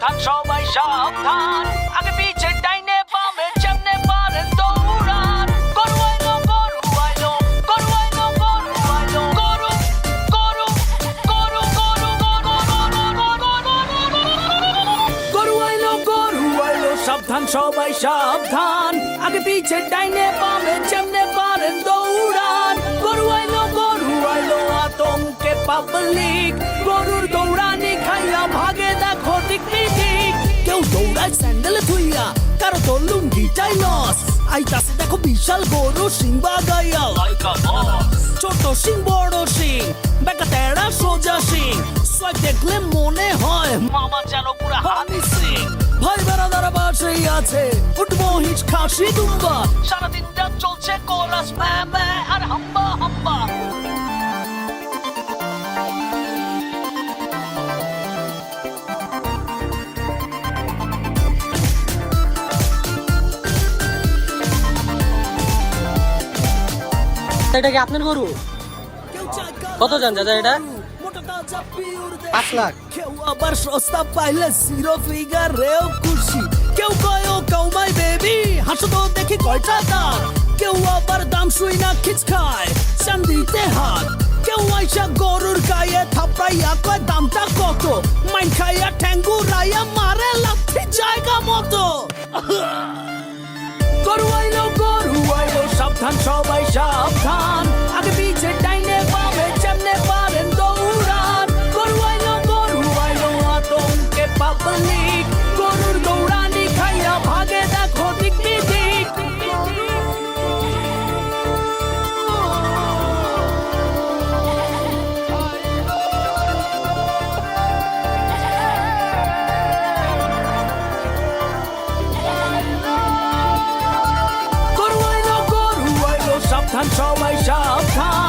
সাবধান সবাই সাবধান আগে পিছে ডাইনে বামে যেমনে পারেন দৌড়ান গরু আইলো গরু আইলো গরু আইলো গরু আইলো গরু গরু গরু গরু আইলো সাবধান সবাই সাবধান আগে পিছে ডাইনে বামে যেমনে পারেন দৌড়ান গরু আইলো আতঙ্কে পাবলিক গরুর দৌড়ানি খাইয়া ভাগে দেখো দিক দিক কেউ দৌড়ায় স্যান্ডেলে ধুইয়া কারো তো লুঙ্গিটাই লস আইতাছে দেখো বিশাল গরু সিং বাগাইয়া ছোট সিং বড় সিং বেকা তেড়া সোজা সিং সোয়াইপ দেখলে মনে হয় মামা যেন পুরা হানি সিং ভাই বেড়াদারা বাসেই আছে উঠবো হিচ খাসি দুম্বা সারাদিনটা চলছে কোরাস ম্যা আর হাম্বা হাম্বা এটা কি আপনার গরু? কত জান দাদা এটা? 5 লাখ। কেউ আবার সস্তা পাইলে জিরো ফিগার রেও খুশি কেউ কয় ও কাউমাই বেবি হাসো তো দেখি কয়টা দাঁত কেউ আবার দাম শুই না খিচ খায় চান্দিতে হাত কেউ আইসা গরুর গায়ে থাপড়াইয়া কয় দামটা কত মাইন খাইয়া ঠ্যাঙ্গু রাইয়া মারে লাথি জায়গা মতো গরু আইলো সাবধান সবাই সাবধান আগে পিছে ডাইনে বামে যেমনে পারেন দৌড়ান গরু আইলো আতঙ্কে পাবলিক গরুর দৌড়ানি খাইয়া ভাগে দেখো দিক দিক সাবধান সবাই সাবধান